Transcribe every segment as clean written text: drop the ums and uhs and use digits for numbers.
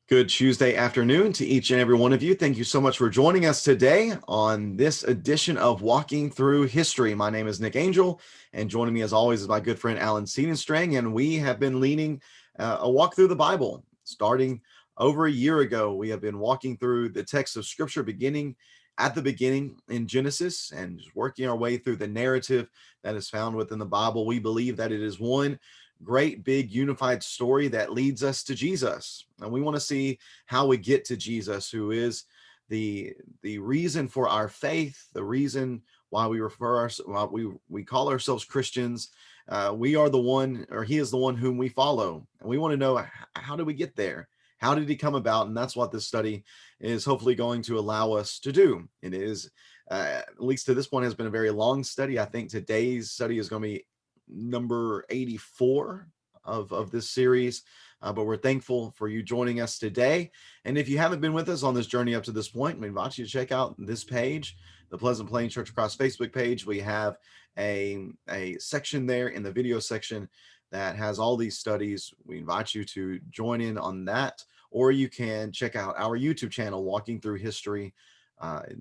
Good Tuesday afternoon to each and every one of you. Thank you so much for joining us today on this edition of Walking Through History. My name is Nick Angel, and joining me as always is my good friend Alan Seenenstrang, and we have been leading a walk through the Bible. Starting over a year ago, we have been walking through the text of Scripture, beginning at the beginning in Genesis and just working our way through the narrative that is found within the Bible. We believe that it is one great big unified story that leads us to Jesus. And we want to see how we get to Jesus, who is the reason for our faith, the reason why we call ourselves Christians. We are the one, or he is the one whom we follow. And we want to know, how do we get there? How did he come about? And that's what this study is hopefully going to allow us to do. It is, at least to this point, has been a very long study. I think today's study is going to be number 84 of this series, but we're thankful for you joining us today. And if you haven't been with us on this journey up to this point, we invite you to check out this page, the Pleasant Plain Church Across Facebook page. We have a section there in the video section that has all these studies. We invite you to join in on that, or you can check out our YouTube channel, Walking Through History.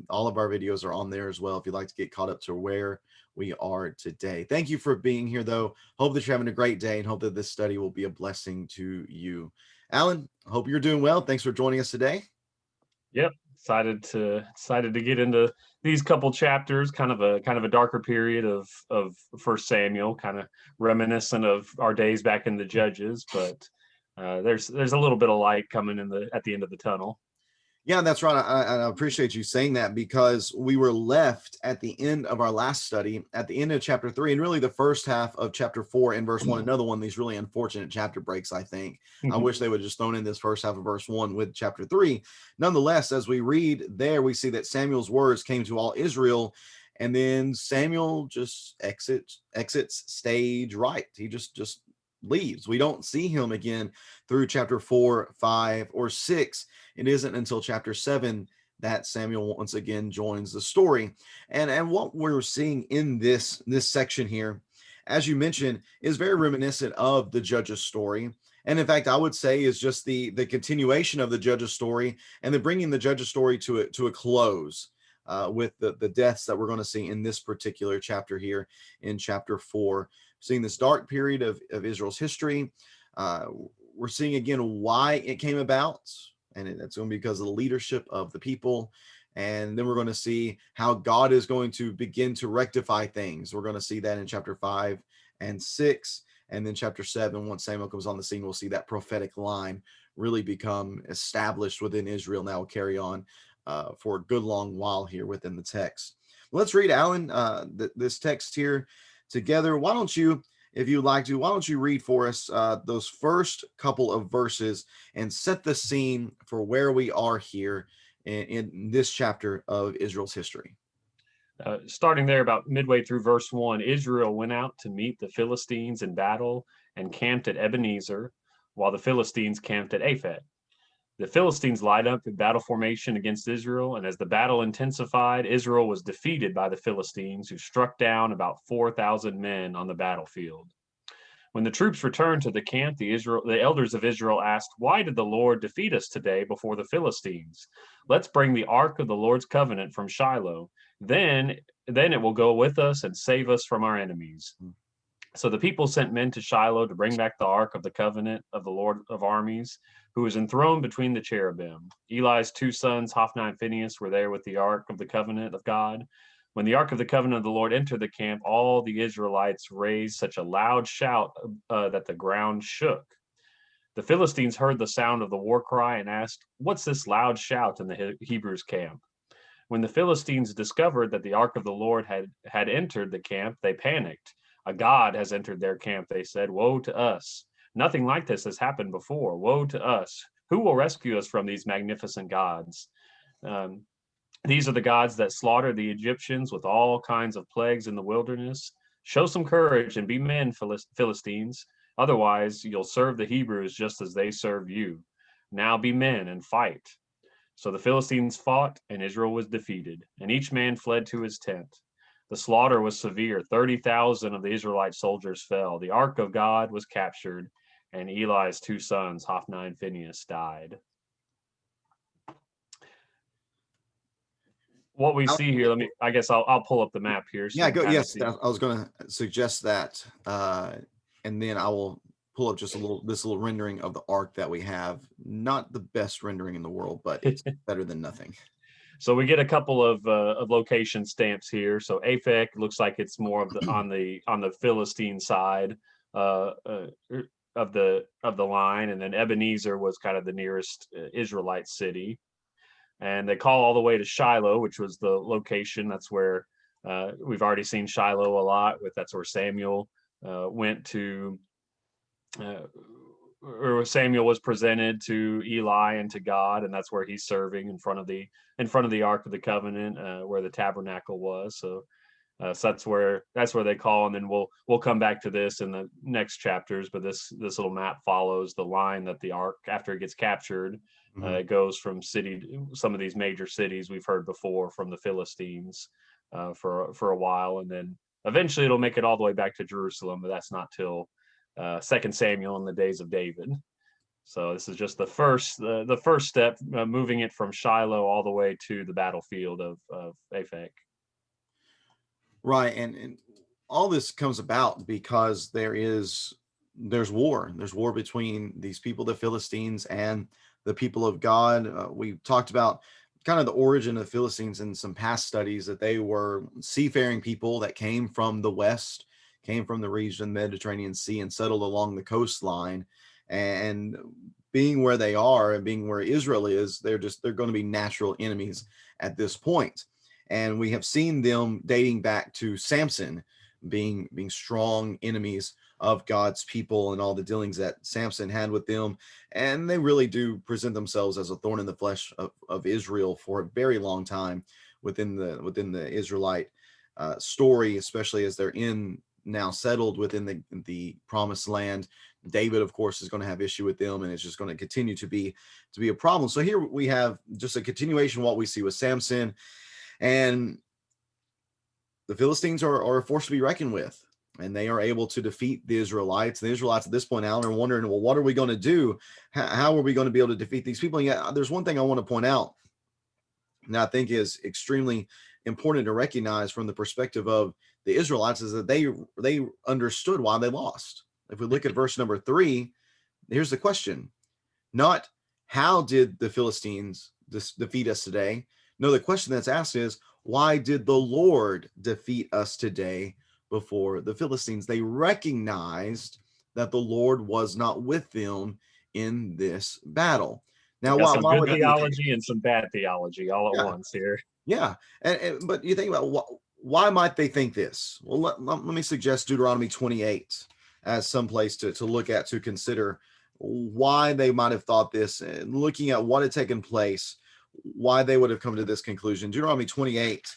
All of our videos are on there as well if you'd like to get caught up to where we are today. Thank you for being here, though. Hope that you're having a great day and hope that this study will be a blessing to you. Alan, hope you're doing well. Thanks for joining us today. Yep, excited to get into these couple chapters, kind of a darker period of First Samuel, kind of reminiscent of our days back in the Judges, but there's a little bit of light coming at the end of the tunnel. Yeah, that's right. I appreciate you saying that, because we were left at the end of our last study, at the end of chapter 3, and really the first half of chapter 4 and verse 1. Another one of these really unfortunate chapter breaks, I think. I wish they would have just thrown in this first half of verse 1 with chapter 3. Nonetheless, as we read there, we see that Samuel's words came to all Israel, and then Samuel just exits stage right. He just leaves. We don't see him again through chapter 4, 5, or 6. It isn't until chapter 7 that Samuel once again joins the story. And what we're seeing in this section here, as you mentioned, is very reminiscent of the Judges story. And in fact, I would say is just the continuation of the Judges story, and then bringing the Judges story to a close with the deaths that we're going to see in this particular chapter here in chapter 4. Seeing this dark period of Israel's history. We're seeing again why it came about, and it's going to be because of the leadership of the people. And then we're going to see how God is going to begin to rectify things. We're going to see that in chapter 5 and 6. And then chapter 7, once Samuel comes on the scene, we'll see that prophetic line really become established within Israel. And that will carry on for a good long while here within the text. Let's read, Alan, this text here together. Why don't you, if you'd like to, why don't you read for us those first couple of verses and set the scene for where we are here in this chapter of Israel's history. Starting there about midway through verse 1, Israel went out to meet the Philistines in battle and camped at Ebenezer, while the Philistines camped at Aphet. The Philistines lined up in battle formation against Israel, and as the battle intensified, Israel was defeated by the Philistines, who struck down about 4,000 men on the battlefield. When the troops returned to the camp, the elders of Israel asked, "Why did the Lord defeat us today before the Philistines? Let's bring the ark of the Lord's covenant from Shiloh. Then it will go with us and save us from our enemies." So the people sent men to Shiloh to bring back the ark of the covenant of the Lord of armies, who was enthroned between the cherubim. Eli's two sons, Hophni and Phinehas, were there with the ark of the covenant of God. When the ark of the covenant of the Lord entered the camp, all the Israelites raised such a loud shout that the ground shook. The Philistines heard the sound of the war cry and asked, "What's this loud shout in the Hebrews' camp?" When the Philistines discovered that the ark of the Lord had entered the camp, they panicked. "A god has entered their camp," they said. "Woe to us. Nothing like this has happened before. Woe to us. Who will rescue us from these magnificent gods?" These are the gods that slaughtered the Egyptians with all kinds of plagues in the wilderness. Show some courage and be men, Philistines. Otherwise, you'll serve the Hebrews just as they serve you. Now be men and fight. So the Philistines fought, and Israel was defeated, and each man fled to his tent. The slaughter was severe. 30,000 of the Israelite soldiers fell. The ark of God was captured, and Eli's two sons, Hophni and Phinehas, died. what we How- see here, I guess I'll pull up the map here so Yeah, you can go. kind of Yes, see. I was going to suggest that, and then I will pull up just this little rendering of the ark that we have. Not the best rendering in the world, but it's better than nothing. So we get a couple of location stamps here. So Aphek looks like it's more of the on the Philistine side uh, uh, of the line, and then Ebenezer was kind of the nearest Israelite city. And they call all the way to Shiloh, which was the location. That's where we've already seen Shiloh a lot. That's where Samuel went to. Uh, or Samuel was presented to Eli and to God, and that's where he's serving in front of the Ark of the Covenant, where the tabernacle was. So that's where they call, and then we'll come back to this in the next chapters. But this little map follows the line that the ark, after it gets captured, it goes from some of these major cities we've heard before from the Philistines for a while, and then eventually it'll make it all the way back to Jerusalem. But that's not till Second Samuel in the days of David. So this is just the first step, moving it from Shiloh all the way to the battlefield of Aphek. Right, and all this comes about because there's war. There's war between these people, the Philistines, and the people of God. We talked about kind of the origin of the Philistines in some past studies, that they were seafaring people that came from the west, came from the region, Mediterranean Sea, and settled along the coastline. And being where they are and being where Israel is, they're going to be natural enemies at this point. And we have seen them dating back to Samson being strong enemies of God's people and all the dealings that Samson had with them. And they really do present themselves as a thorn in the flesh of Israel for a very long time within the Israelite story, especially as they're now settled within the promised land. David, of course, is going to have issue with them, and it's just going to continue to be a problem. So here we have just a continuation of what we see with Samson, and the Philistines are a force to be reckoned with, and they are able to defeat the Israelites. The Israelites at this point, Alan, are wondering, well, what are we going to do? How are we going to be able to defeat these people? And yet, there's one thing I want to point out that I think is extremely important to recognize from the perspective of the Israelites, is that they understood why they lost. If we look at verse number 3, here's the question: not how did the Philistines defeat us today? No, the question that's asked is, why did the Lord defeat us today before the Philistines? They recognized that the Lord was not with them in this battle. Now, Got some why good would that be the case? theology and some bad theology all at Yeah, once here. yeah. But you think about why might they think this? Well, let me suggest Deuteronomy 28 as some place to look at, to consider why they might have thought this, and looking at what had taken place, why they would have come to this conclusion. Deuteronomy 28,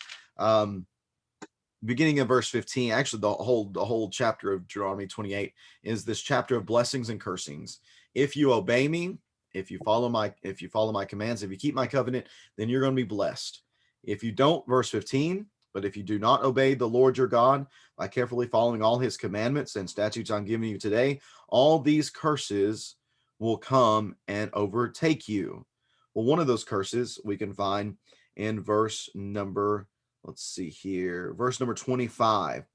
beginning of verse 15, actually the whole chapter of Deuteronomy 28 is this chapter of blessings and cursings. If you obey me, if you follow my commands, if you keep my covenant, then you're going to be blessed. If you don't, verse 15, but if you do not obey the Lord your God by carefully following all his commandments and statutes I'm giving you today, all these curses will come and overtake you. Well, one of those curses we can find in verse number, let's see here, verse number 25.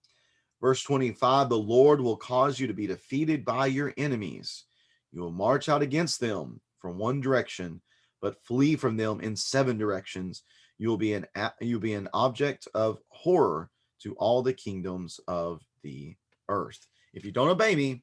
Verse 25, the Lord will cause you to be defeated by your enemies. You will march out against them from one direction, but flee from them in 7 directions. You'll be an object of horror to all the kingdoms of the earth. If you don't obey me,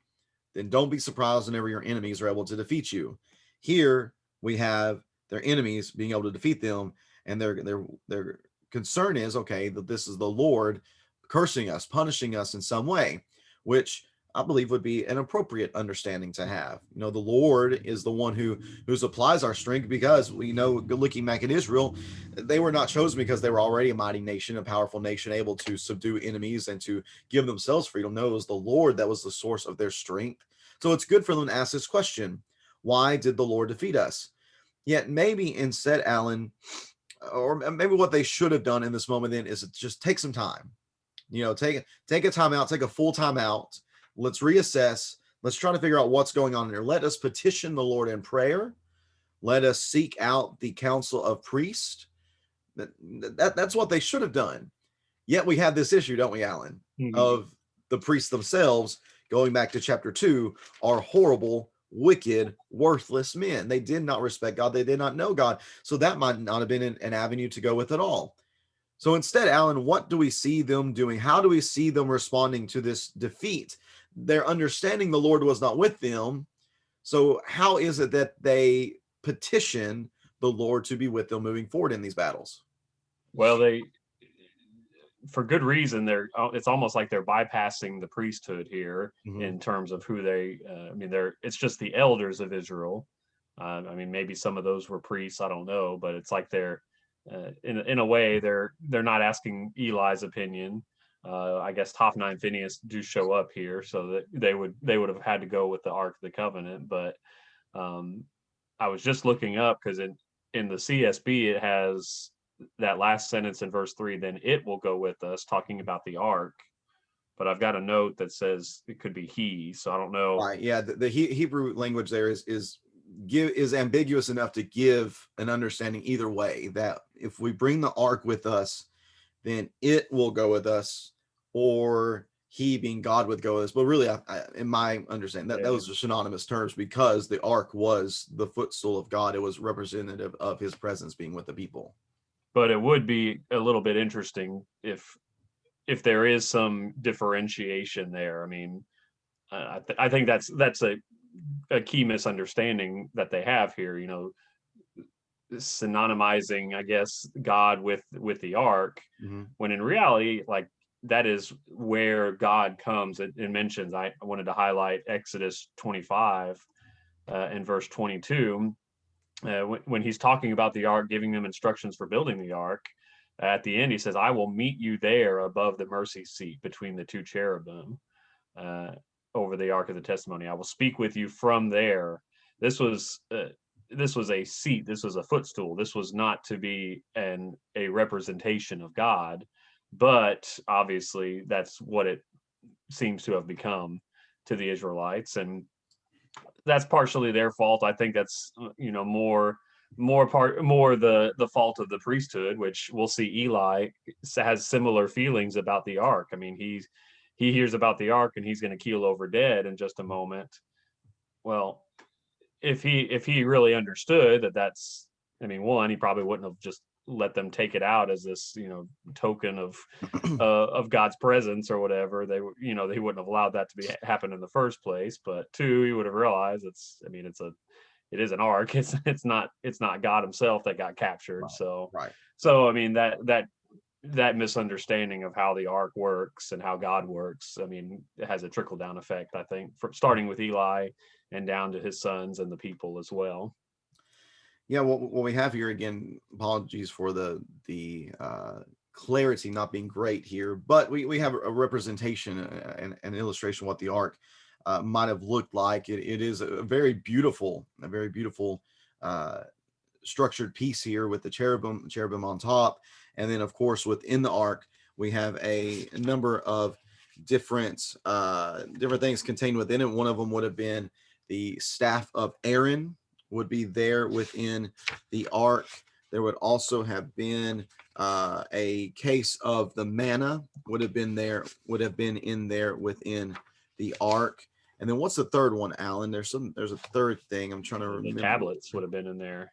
then don't be surprised whenever your enemies are able to defeat you. Here we have their enemies being able to defeat them, and their concern is, okay, that this is the Lord cursing us, punishing us in some way, which I believe would be an appropriate understanding to have. The Lord is the one who supplies our strength, because we know, looking back at Israel, they were not chosen because they were already a mighty nation, a powerful nation, able to subdue enemies and to give themselves freedom. No, it was the Lord that was the source of their strength. So it's good for them to ask this question: why did the Lord defeat us? Yet maybe instead, Alan, or maybe what they should have done in this moment then is just take some time. Take a time out, take a full time out. Let's reassess. Let's try to figure out what's going on here. Let us petition the Lord in prayer. Let us seek out the council of priests. That's what they should have done. Yet we have this issue, don't we, Alan, Mhm. of the priests themselves, going back to chapter 2, are horrible, wicked, worthless men. They did not respect God. They did not know God. So that might not have been an avenue to go with at all. So instead, Alan, what do we see them doing? How do we see them responding to this defeat? They're understanding the Lord was not with them. So how is it that they petition the Lord to be with them moving forward in these battles? Well, for good reason, it's almost like they're bypassing the priesthood here Mm-hmm. in terms of who they. I mean, it's just the elders of Israel. I mean, maybe some of those were priests. I don't know, but it's like they're in a way they're not asking Eli's opinion. I guess Hophni and Phinehas do show up here, so that they would have had to go with the Ark of the Covenant. But um, I was just looking up because in the CSB it has that last sentence in verse 3, then it will go with us, talking about the ark. But I've got a note that says it could be he, so I don't know. Right. Yeah. The Hebrew language there is ambiguous enough to give an understanding either way, that if we bring the ark with us, then it will go with us, or he, being God, would go with us. But really, in my understanding, that Yeah. those are synonymous terms, because the ark was the footstool of God. It was representative of his presence being with the people. But it would be a little bit interesting if there is some differentiation there. I mean, I think that's a key misunderstanding that they have here. You know, synonymizing, I guess, God with the ark, Mm-hmm. when in reality, like, that is where God comes. It mentions, I wanted to highlight Exodus 25 in verse 22, when he's talking about the ark, giving them instructions for building the ark. At the end, he says, "I will meet you there above the mercy seat between the two cherubim, uh, over the ark of the testimony. I will speak with you from there." This was this was a seat. This was a footstool. This was not to be a representation of God, but obviously that's what it seems to have become to the Israelites, and that's partially their fault. I think that's more the fault of the priesthood, which we'll see Eli has similar feelings about the ark. I mean, he hears about the ark and he's going to keel over dead in just a moment. Well, if he really understood that, I mean, one, he probably wouldn't have just let them take it out as this token of God's presence or whatever. They wouldn't have allowed that to be happen in the first place. But two, he would have realized it is an ark. It's not God himself that got captured. Right. So Right. I mean, that misunderstanding of how the ark works and how God works, I mean, it has a trickle down effect, I think, starting with Eli and down to his sons and the people as well. Yeah, what we have here, again, apologies for the clarity not being great here, but we have a representation and an illustration of what the ark might have looked like. It is a very beautiful uh, structured piece here, with the cherubim on top, and then of course within the ark we have a number of different things contained within it. One of them would have been the staff of Aaron, would be there within the ark. There would also have been a case of the manna, would have been in there within the ark. And then what's the third one, Alan? There's a third thing I'm trying to remember. The tablets would have been in there.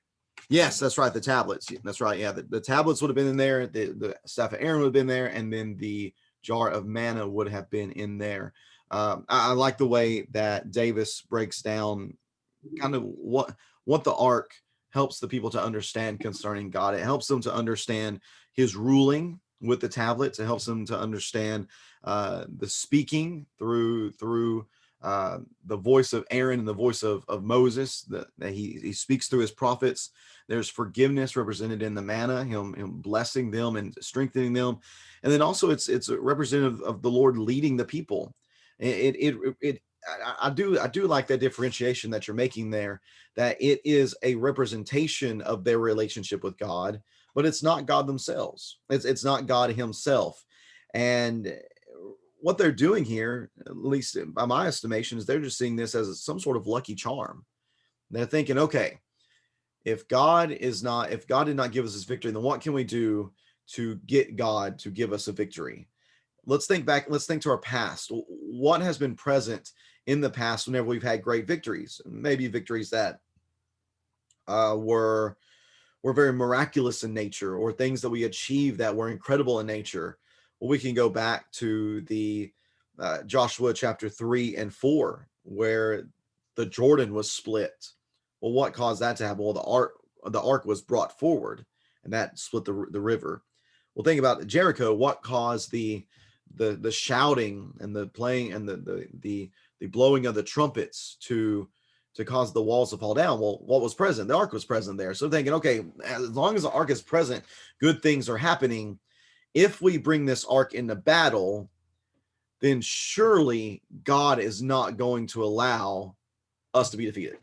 Yes, that's right. The tablets. That's right. Yeah, the tablets would have been in there. The staff of Aaron would have been there, and then the jar of manna would have been in there. I like the way that Davis breaks down kind of what the ark helps the people to understand concerning God. It helps them to understand his ruling with the tablets. It helps them to understand the speaking through the voice of Aaron and the voice of Moses, that he speaks through his prophets. There's forgiveness represented in the manna, him blessing them and strengthening them. And then also it's a representative of the Lord leading the people. I do like that differentiation that you're making there, that it is a representation of their relationship with God, but it's not God themselves. It's not God himself. And what they're doing here, at least by my estimation, is they're just seeing this as some sort of lucky charm. They're thinking, okay, if God did not give us this victory, then what can we do to get God to give us a victory? Let's think back. Let's think to our past. What has been present in the past whenever we've had great victories? Maybe victories that were very miraculous in nature, or things that we achieved that were incredible in nature. Well, we can go back to the Joshua chapter 3 and 4, where the Jordan was split. Well, what caused that to happen? Well, the ark was brought forward, and that split the river. Well, think about Jericho. What caused the shouting and the playing and the blowing of the trumpets to cause the walls to fall down? Well, what was present? The ark was present there. So thinking, okay, as long as the ark is present, good things are happening. If we bring this ark into battle, then surely God is not going to allow us to be defeated.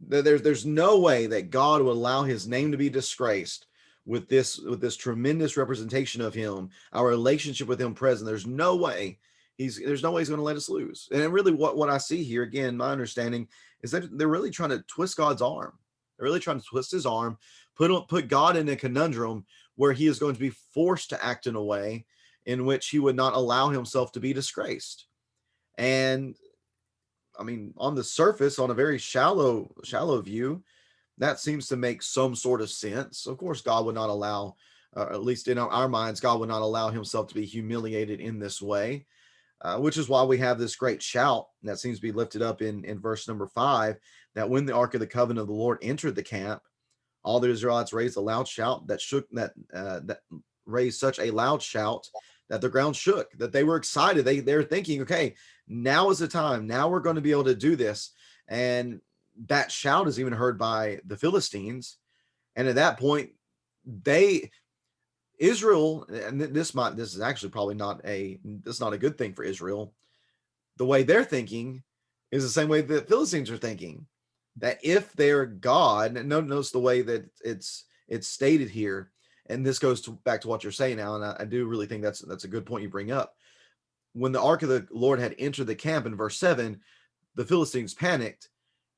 There's no way that God would allow his name to be disgraced with this tremendous representation of him, our relationship with him present. There's no way he's going to let us lose. And really what I see here, again, my understanding is that they're really trying to twist God's arm. They're really trying to twist his arm, put God in a conundrum where he is going to be forced to act in a way in which he would not allow himself to be disgraced. And I mean, on the surface, on a very shallow view, that seems to make some sort of sense. Of course, God would not allow, at least in our minds, God would not allow himself to be humiliated in this way, which is why we have this great shout that seems to be lifted up in verse number 5, that when the Ark of the Covenant of the Lord entered the camp, all the Israelites raised a loud shout that raised such a loud shout that the ground shook, that they were excited. They're thinking, okay, now is the time. Now we're going to be able to do this. And that shout is even heard by the Philistines. And at that point, Israel, and this is actually probably not a good thing for Israel. The way they're thinking is the same way the Philistines are thinking, that if their God, and notice the way that it's stated here, and this goes back to what you're saying now, and I do really think that's a good point you bring up. When the ark of the Lord had entered the camp in verse 7, the Philistines panicked,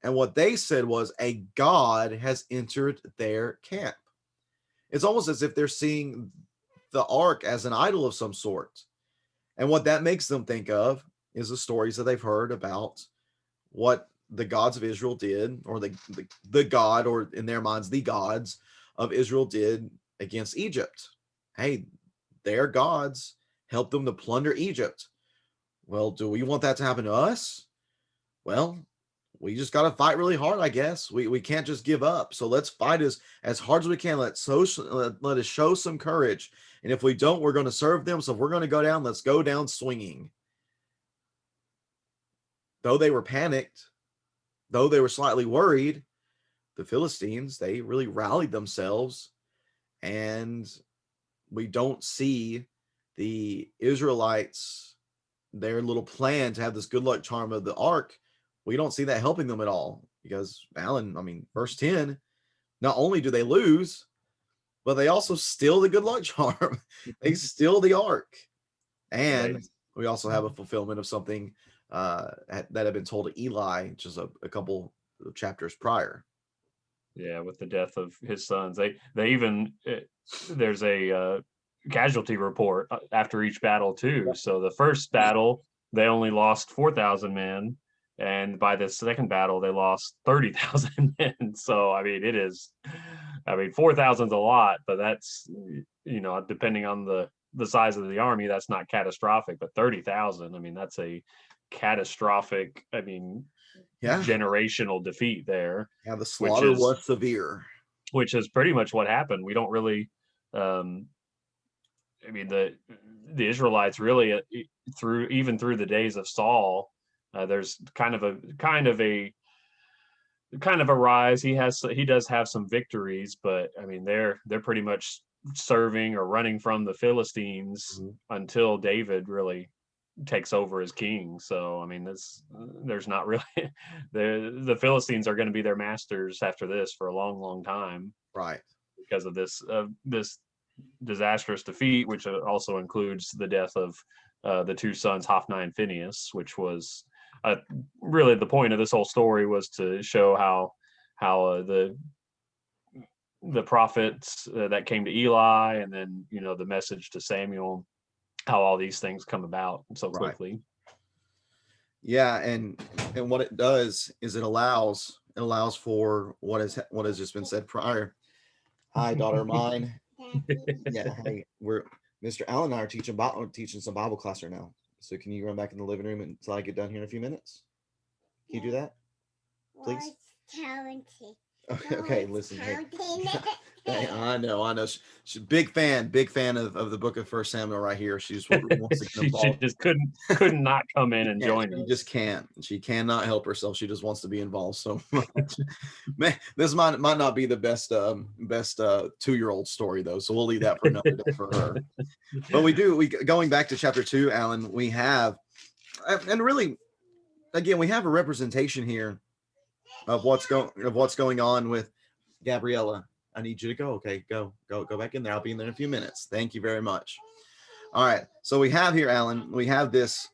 and what they said was, a God has entered their camp. It's almost as if they're seeing the ark as an idol of some sort. And what that makes them think of is the stories that they've heard about what the gods of Israel did, or the God, or in their minds, the gods of Israel did against Egypt. Hey, their gods helped them to plunder Egypt. Well, do we want that to happen to us? Well, we just got to fight really hard, I guess. We can't just give up. So let's fight as hard as we can. Let us show some courage. And if we don't, we're going to serve them. So if we're going to go down, let's go down swinging. Though they were panicked, though they were slightly worried, the Philistines, they really rallied themselves. And we don't see the Israelites, their little plan to have this good luck charm of the ark, we don't see that helping them at all. Because Alan, I mean, verse 10, not only do they lose, but they also steal the good luck charm. They steal the ark. And we also have a fulfillment of something that had been told to Eli just a couple of chapters prior. Yeah, with the death of his sons, they even there's a casualty report after each battle too. So the first battle they only lost 4,000 men, and by the second battle they lost 30,000 men. So I mean, 4,000 is a lot, but that's, depending on the size of the army, that's not catastrophic. But 30,000, I mean, that's a catastrophic, generational defeat there. Yeah, the slaughter was severe. Which is pretty much what happened. We don't really, the Israelites really, through the days of Saul, there's kind of a rise. He does have some victories, but I mean they're pretty much serving or running from the Philistines until David really takes over as king. So I mean, there's not really the Philistines are going to be their masters after this for a long time, right? Because of this disastrous defeat, which also includes the death of the two sons Hophni and Phinehas, which was really the point of this whole story, was to show how the the prophets that came to Eli, and then the message to Samuel, how all these things come about so quickly. Yeah, and what it does is it allows for what has just been said prior. Hi, daughter of mine. Yeah, hey, Mr. Allen and I are teaching some Bible class right now. So can you run back in the living room until I get done here in a few minutes? Can you do that, please? Okay, listen. Hey, I know. She's big fan of the book of First Samuel right here. She just wants to get she involved. just couldn't not come in and join us. She just can't. She cannot help herself. She just wants to be involved so much. Man, this might not be the best 2-year-old story though, so we'll leave that for another day for her. But we going back to chapter 2, Alan, we have, and really, again, we have a representation here of what's going on with Gabriella. I need you to go. Okay, go back in there. I'll be in there in a few minutes. Thank you very much. All right. So we have here, Alan, we have this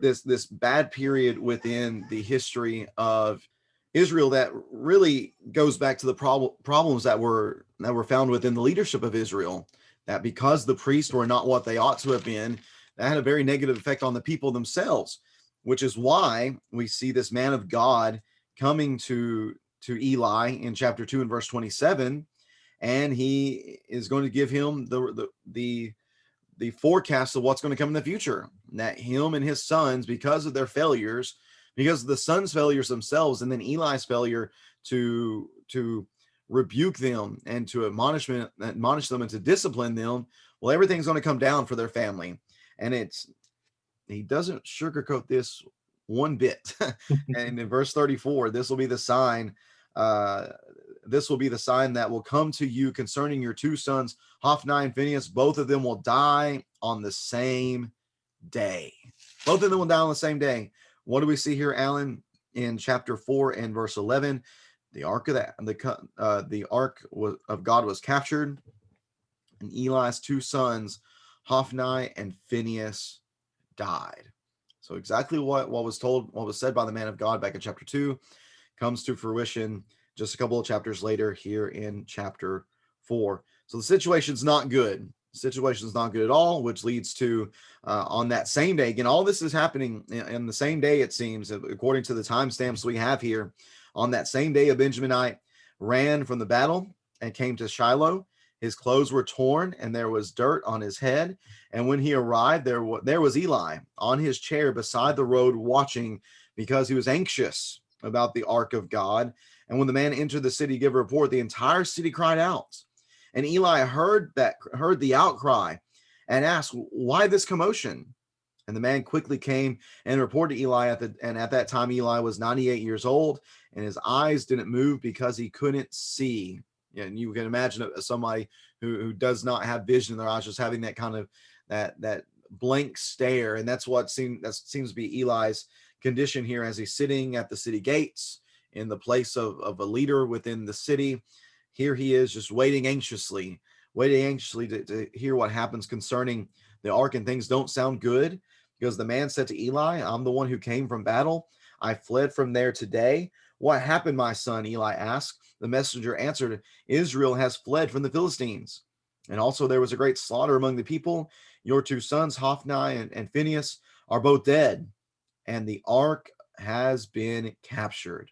this bad period within the history of Israel that really goes back to the problems that were found within the leadership of Israel, that because the priests were not what they ought to have been, that had a very negative effect on the people themselves, which is why we see this man of God coming to Eli in chapter 2 and verse 27, and he is going to give him the forecast of what's going to come in the future, that him and his sons, because of their failures, because of the sons' failures themselves, and then Eli's failure to rebuke them and to admonish them and to discipline them, well, everything's going to come down for their family. And he doesn't sugarcoat this one bit. And in verse 34, this will be the sign that will come to you concerning your 2 sons, Hophni and Phinehas. Both of them will die on the same day. Both of them will die on the same day. What do we see here, Alan? In chapter 4 and verse 11, the ark of God was captured, and Eli's 2 sons, Hophni and Phinehas, died. So exactly what was said by the man of God back in chapter 2 comes to fruition just a couple of chapters later here in chapter 4. So the situation's not good. The situation's not good at all, which leads to on that same day, again, all this is happening in the same day, it seems, according to the timestamps we have here. On that same day, a Benjaminite ran from the battle and came to Shiloh. His clothes were torn and there was dirt on his head. And when he arrived, there was Eli on his chair beside the road watching, because he was anxious about the ark of God. And when the man entered the city to give a report, the entire city cried out. And Eli heard the outcry and asked, "Why this commotion?" And the man quickly came and reported to Eli at that time Eli was 98 years old, and his eyes didn't move because he couldn't see. And you can imagine somebody who does not have vision in their eyes, just having that kind of that blank stare. And that seems to be Eli's condition here as he's sitting at the city gates in the place of a leader within the city. Here he is just waiting anxiously to hear what happens concerning the ark, and things don't sound good, because the man said to Eli, "I'm the one who came from battle. I fled from there today." "What happened, my son?" Eli asked. The messenger answered, "Israel has fled from the Philistines. And also there was a great slaughter among the people. Your 2 sons, Hophni and Phinehas, are both dead, and the ark has been captured."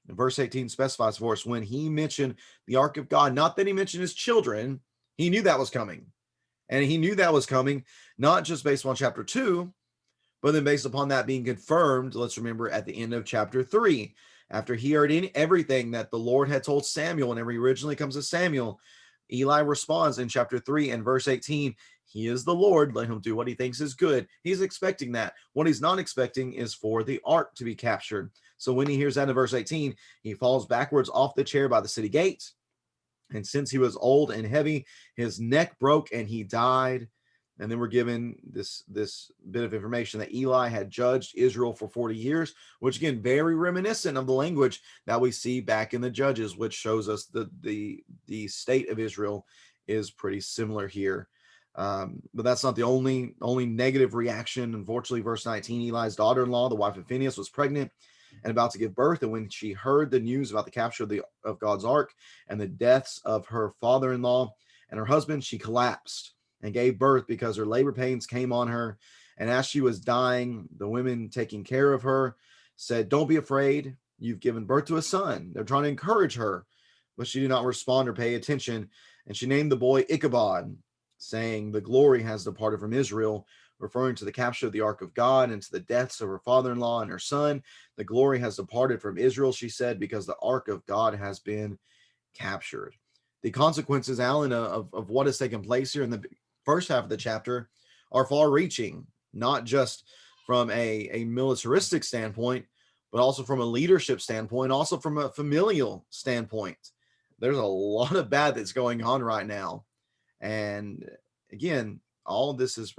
And verse 18 specifies for us, when he mentioned the ark of God, not that he mentioned his children, he knew that was coming. And he knew that was coming, not just based on chapter 2, but then based upon that being confirmed, let's remember, at the end of chapter 3, after he heard everything that the Lord had told Samuel. Whenever he originally comes to Samuel, Eli responds in chapter 3 and verse 18, "He is the Lord, let him do what he thinks is good." He's expecting that. What he's not expecting is for the ark to be captured. So when he hears that in verse 18, he falls backwards off the chair by the city gate. And since he was old and heavy, his neck broke and he died. And then we're given this bit of information that Eli had judged Israel for 40 years, which again, very reminiscent of the language that we see back in the Judges, which shows us the state of Israel is pretty similar here. But that's not the only negative reaction. Unfortunately, verse 19, Eli's daughter-in-law, the wife of Phinehas, was pregnant, and about to give birth. And when she heard the news about the capture of God's ark and the deaths of her father-in-law and her husband, she collapsed and gave birth because her labor pains came on her. And as she was dying, the women taking care of her said, "Don't be afraid. You've given birth to a son." They're trying to encourage her, but she did not respond or pay attention. And she named the boy Ichabod, saying, "The glory has departed from Israel," referring to the capture of the ark of God and to the deaths of her father-in-law and her son. "The glory has departed from Israel," she said, "because the ark of God has been captured." The consequences, Alan, of what has taken place here in the first half of the chapter are far-reaching, not just from a militaristic standpoint, but also from a leadership standpoint, also from a familial standpoint. There's a lot of bad that's going on right now. And again, all of this has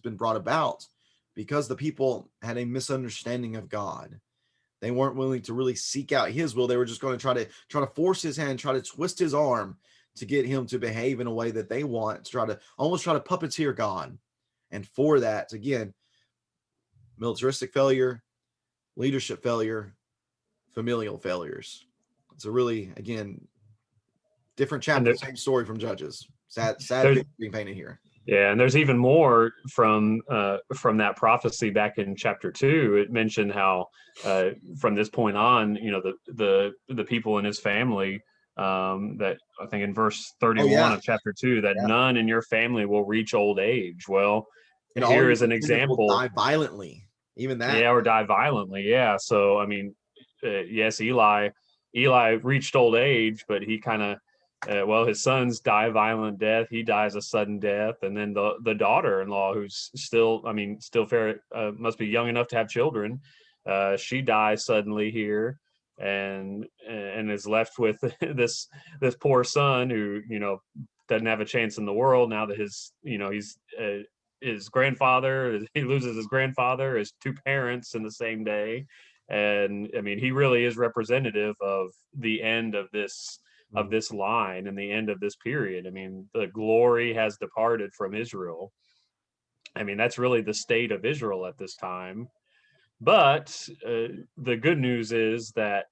been brought about because the people had a misunderstanding of God. They weren't willing to really seek out his will. They were just going to try to force his hand, try to twist his arm to get him to behave in a way that they want, to try to puppeteer God. And for that, again, militaristic failure, leadership failure, familial failures. It's a really, again, different And chapter, there, same story from Judges. Sad there's picture being painted here. Yeah, and there's even more from that prophecy back in chapter 2. It mentioned how from this point on, the people in his family, that I think in verse Oh 31 yeah, of chapter 2, that yeah. none in your family will reach old age. Well, And all here your is an descendants will example. die violently. Even that. Yeah, or die violently. Yeah. So I mean, yes, Eli reached old age, but he kind of well, his sons die a violent death. He dies a sudden death, and then the daughter-in-law, who's still, I mean, still fair, must be young enough to have children. She dies suddenly here, and is left with this poor son who doesn't have a chance in the world now that his grandfather, he loses his grandfather, his two parents in the same day. And I mean, he really is representative of the end of this line and the end of this period. I mean, the glory has departed from Israel. I mean, that's really the state of Israel at this time. But the good news is that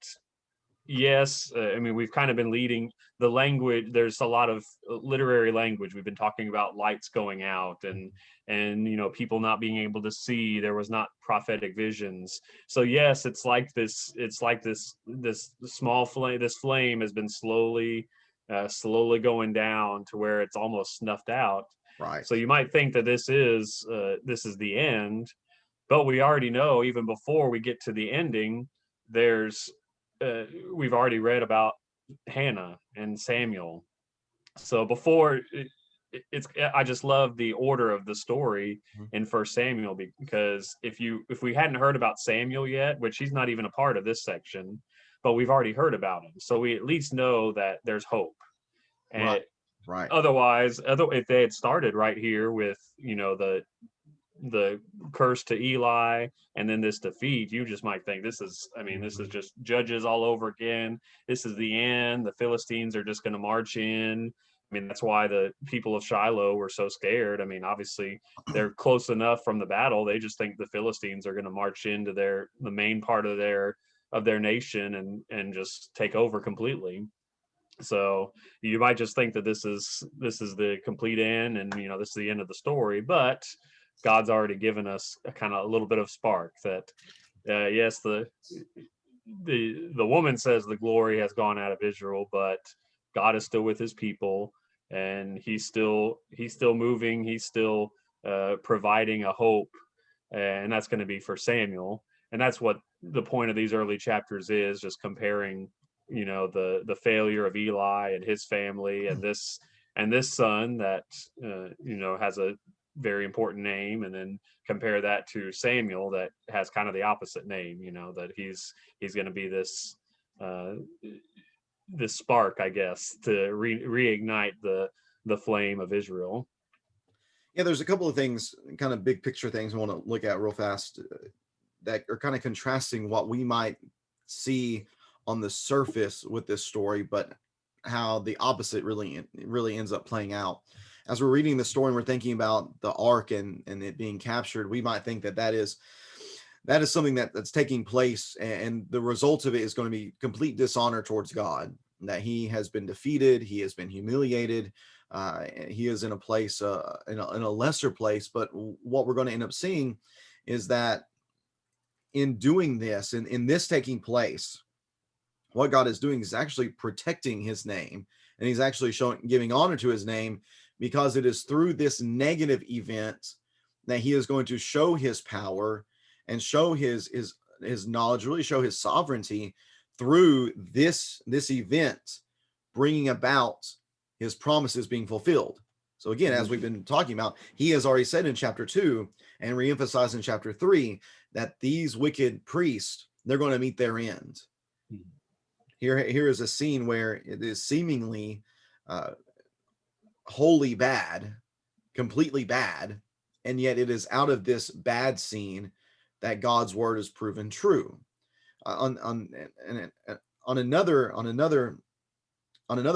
yes, I mean, we've kind of been leading the language. There's a lot of literary language. We've been talking about lights going out and people not being able to see. There was not prophetic visions. So yes, it's like this small flame. This flame has been slowly going down to where it's almost snuffed out. Right. So you might think that this is the end, but we already know, even before we get to the ending, there's we've already read about Hannah and Samuel. So before it's I just love the order of the story in First Samuel, because if we hadn't heard about Samuel yet, which he's not even a part of this section, but we've already heard about him, so we at least know that there's hope. And Right. otherwise, if they had started right here with the curse to Eli and then this defeat, you just might think this is just Judges all over again. This is the end. The Philistines are just going to march in. I mean, that's why the people of Shiloh were so scared. I mean, obviously they're close enough from the battle. They just think the Philistines are going to march into the main part of their nation and just take over completely. So you might just think that this is the complete end, and this is the end of the story. But God's already given us a little bit of spark that yes, the woman says the glory has gone out of Israel, but God is still with his people, and he's still moving. He's still providing a hope, and that's going to be for Samuel. And that's what the point of these early chapters is, just comparing the failure of Eli and his family, and this son that has a very important name, and then compare that to Samuel that has kind of the opposite name, that he's going to be this spark, I guess, to reignite the flame of Israel. Yeah, there's a couple of things, kind of big picture things I want to look at real fast, that are kind of contrasting what we might see on the surface with this story, but how the opposite really ends up playing out. As we're reading the story and we're thinking about the ark and it being captured, we might think that is that is something that's taking place, and the result of it is going to be complete dishonor towards God, that he has been defeated, he has been humiliated, he is in a place, in a lesser place. But what we're going to end up seeing is that in doing this, in this taking place, what God is doing is actually protecting his name, and he's actually giving honor to his name, because it is through this negative event that he is going to show his power and show his knowledge, really show his sovereignty through this event, bringing about his promises being fulfilled. So again, as we've been talking about, he has already said in chapter 2 and reemphasized in chapter 3 that these wicked priests, they're going to meet their end. Here is a scene where it is seemingly wholly bad, completely bad, and yet it is out of this bad scene that God's word is proven true. On another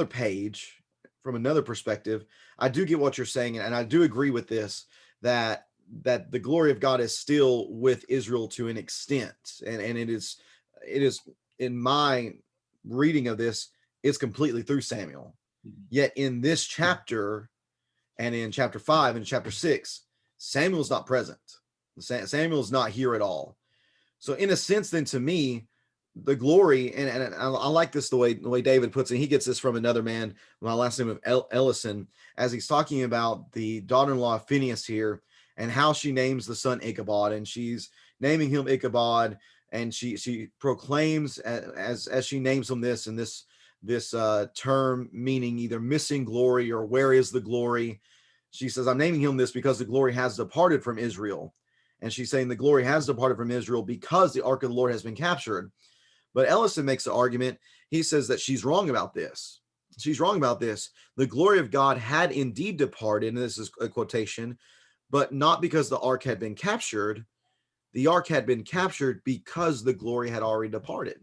page, from another perspective, I do get what you're saying, and I do agree with this, that the glory of God is still with Israel to an extent, and it is in my reading of this, it's completely through Samuel. Yet in this chapter, and in chapter 5 and chapter 6, Samuel's not present. Samuel's not here at all. So in a sense, then, to me, the glory, and I like this, the way David puts it. He gets this from another man, my last name of Ellison, as he's talking about the daughter-in-law of Phineas here, and how she names the son Ichabod, and she's naming him Ichabod, and she proclaims, as she names him, this term meaning either missing glory or where is the glory. She says, I'm naming him this because the glory has departed from Israel. And she's saying the glory has departed from Israel because the ark of the Lord has been captured. But Ellison makes the argument. He says that she's wrong about this. She's wrong about this. The glory of God had indeed departed, and this is a quotation, but not because the ark had been captured. The ark had been captured because the glory had already departed.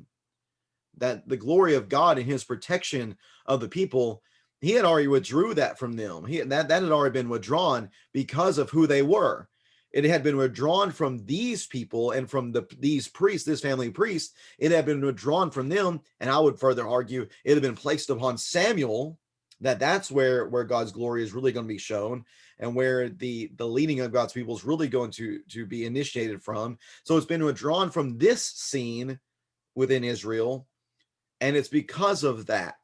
That the glory of God and his protection of the people, he had already withdrew that from them. That had already been withdrawn because of who they were. It had been withdrawn from these people and from these priests, this family of priests. It had been withdrawn from them, and I would further argue it had been placed upon Samuel. That's where God's glory is really going to be shown, and where the leading of God's people is really going to be initiated from. So it's been withdrawn from this scene within Israel, and it's because of that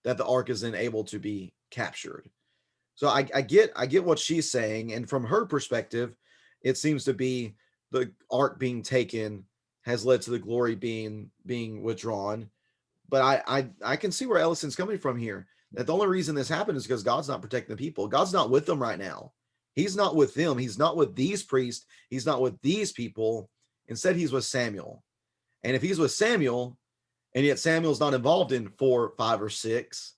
the ark is then able to be captured. So I get what she's saying, and from her perspective, it seems to be the ark being taken has led to the glory being withdrawn. But I can see where Ellison's coming from here. That the only reason this happened is because God's not protecting the people. God's not with them right now. He's not with them. He's not with these priests. He's not with these people. Instead, he's with Samuel. And if he's with Samuel, and yet Samuel's not involved in 4, 5, or 6,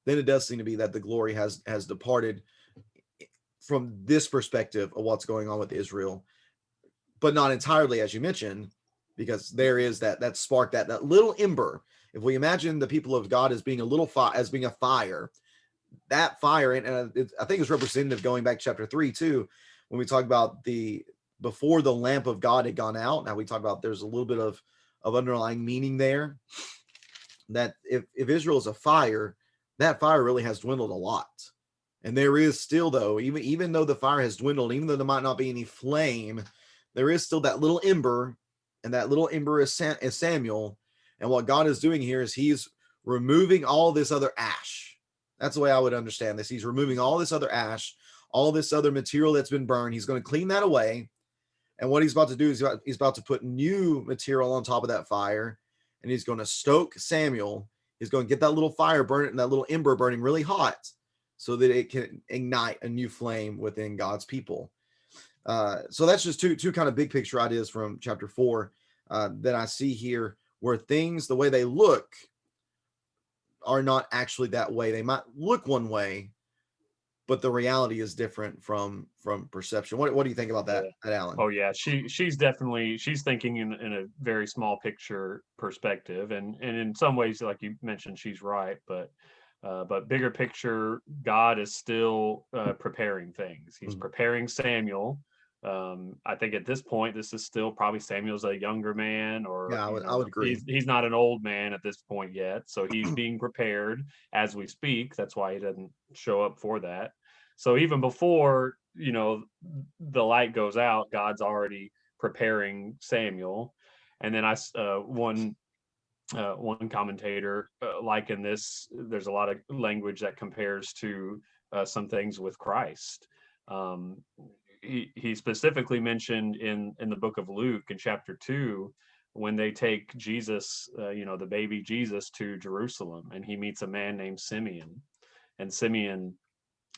then it does seem to be that the glory has departed from this perspective of what's going on with Israel, but not entirely, as you mentioned, because there is that spark, that little ember. If we imagine the people of God as being as being a fire, that fire, and I think it's representative going back to chapter 3 too, when we talk about before the lamp of God had gone out. Now we talk about there's a little bit of underlying meaning there, that if Israel is a fire, that fire really has dwindled a lot. And there is still, though, even though the fire has dwindled, even though there might not be any flame, there is still that little ember, and that little ember is Samuel. And what God is doing here is he's removing all this other ash. That's the way I would understand this. He's removing all this other ash, all this other material that's been burned. He's going to clean that away. And what he's about to do is he's about to put new material on top of that fire, and he's going to stoke Samuel. He's going to get that little fire burning and that little ember burning really hot, so that it can ignite a new flame within God's people. So that's just two kind of big picture ideas from chapter 4 that I see here, where things, the way they look, are not actually that way. They might look one way, but the reality is different from perception. What do you think about that, Alan? Oh yeah, she's definitely thinking in a very small picture perspective, and in some ways, like you mentioned, she's right, but bigger picture, God is still preparing things. He's preparing Samuel I think at this point, this is still probably Samuel's a younger man, or Yeah, I would agree. he's not an old man at this point yet. So he's being prepared as we speak. That's why he doesn't show up for that. So even before the light goes out, God's already preparing Samuel. And then one commentator likened this. There's a lot of language that compares to some things with Christ. Um, he specifically mentioned in the book of Luke in chapter 2 when they take Jesus, the baby Jesus, to Jerusalem, and he meets a man named Simeon. And Simeon,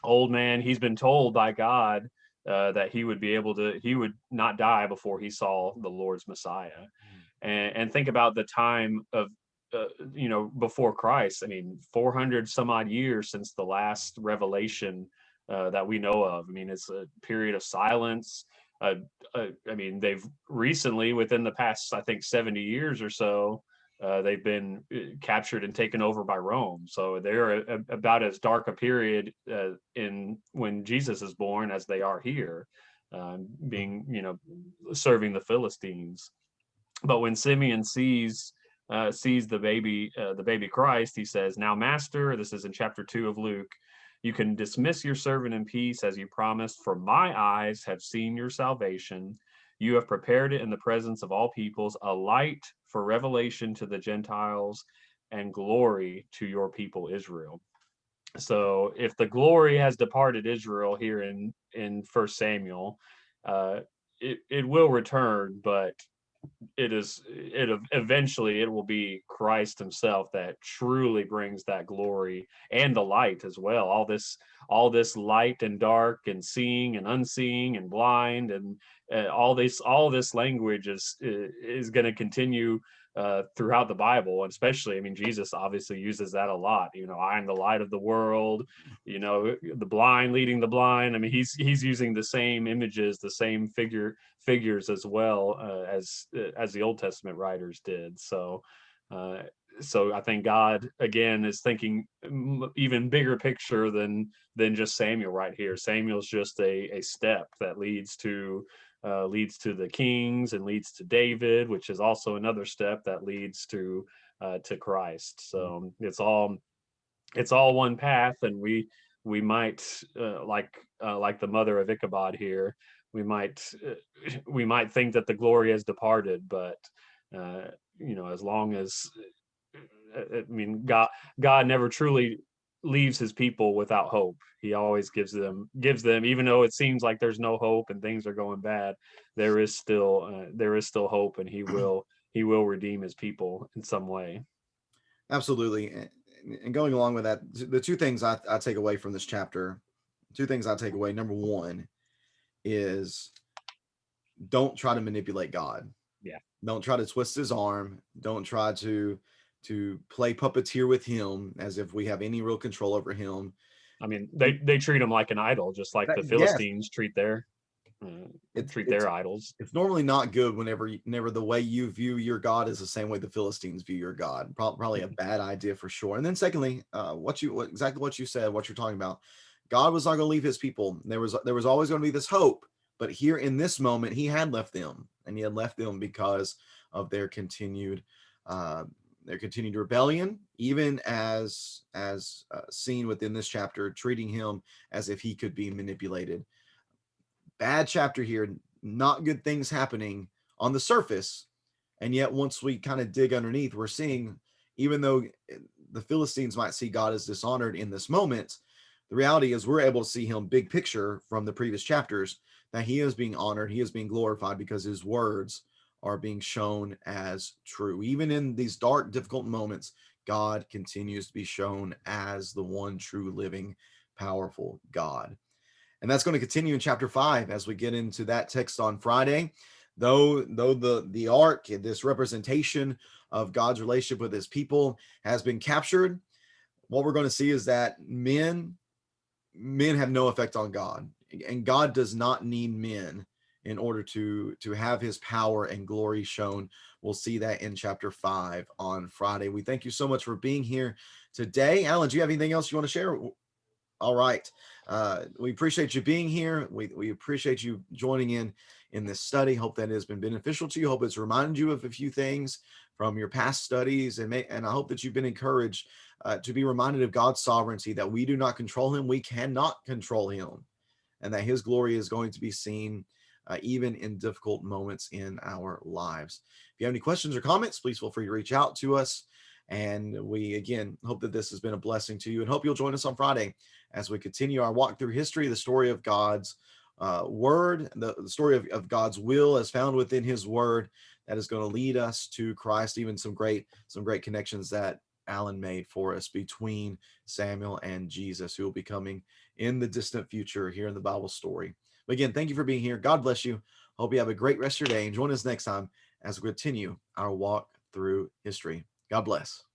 old man, he's been told by God that he would not die before he saw the Lord's Messiah. And think about the time of before Christ. I mean, 400 some odd years since the last revelation that we know of. I mean, it's a period of silence. I mean, they've recently, within the past, I think, 70 years or so, they've been captured and taken over by Rome. So they're about as dark a period in when Jesus is born as they are here, being, serving the Philistines. But when Simeon sees the baby Christ, he says, "Now, Master," this is in chapter 2 of Luke, "you can dismiss your servant in peace as you promised, for my eyes have seen your salvation. You have prepared it in the presence of all peoples, a light for revelation to the Gentiles and glory to your people Israel." So if the glory has departed Israel here in First Samuel, uh, it will return, but eventually it will be Christ himself that truly brings that glory and the light as well. All this light and dark and seeing and unseeing and blind, and all this language is going to continue throughout the Bible. And especially, I mean, Jesus obviously uses that a lot. I am the light of the world, the blind leading the blind. I mean, he's using the same images, the same figures as well as the Old Testament writers did. So I think God again is thinking even bigger picture than just Samuel right here. Samuel's just a step that leads to the kings and leads to David, which is also another step that leads to Christ. So it's all one path, and we might like the mother of Ichabod here. We might think that the glory has departed, but as long as I mean, God never truly leaves his people without hope. He always gives them, even though it seems like there's no hope and things are going bad, there is still hope, and he will redeem his people in some way. Absolutely. And going along with that, the two things I take away from this chapter, number one is don't try to manipulate God. Yeah. Don't try to twist his arm. Don't try to play puppeteer with him as if we have any real control over him. I mean, they treat him like an idol, just like the Yes, Philistines treat their idols. it's normally not good whenever the way you view your God is the same way the Philistines view your God. Probably a bad idea for sure. And then secondly, exactly what you said, what you're talking about, God was not going to leave his people. There was always going to be this hope, but here in this moment, he had left them, and he had left them because of their continued rebellion, even as seen within this chapter, treating him as if he could be manipulated. Bad chapter here, not good things happening on the surface. And yet once we kind of dig underneath, we're seeing, even though the Philistines might see God as dishonored in this moment, the reality is we're able to see him big picture from the previous chapters, that he is being honored, he is being glorified because his words are being shown as true. Even in these dark, difficult moments, God continues to be shown as the one true, living, powerful God. And that's going to continue in chapter 5 as we get into that text on Friday. Though the ark, this representation of God's relationship with his people, has been captured, what we're going to see is that men have no effect on God, and God does not need men in order to have his power and glory shown. We'll see that in chapter 5 on Friday. We thank you so much for being here today. Alan, do you have anything else you want to share? All right. We appreciate you being here. We appreciate you joining in this study. Hope that has been beneficial to you. Hope it's reminded you of a few things from your past studies, and I hope that you've been encouraged to be reminded of God's sovereignty, that we do not control him. We cannot control him, and that his glory is going to be seen even in difficult moments in our lives. If you have any questions or comments, please feel free to reach out to us. And we, again, hope that this has been a blessing to you, and hope you'll join us on Friday as we continue our walk through history, the story of God's word, the story of God's will as found within his word, that is going to lead us to Christ. Even some great connections that Alan made for us between Samuel and Jesus, who will be coming in the distant future here in the Bible story. But again, thank you for being here. God bless you. Hope you have a great rest of your day, and join us next time as we continue our walk through history. God bless.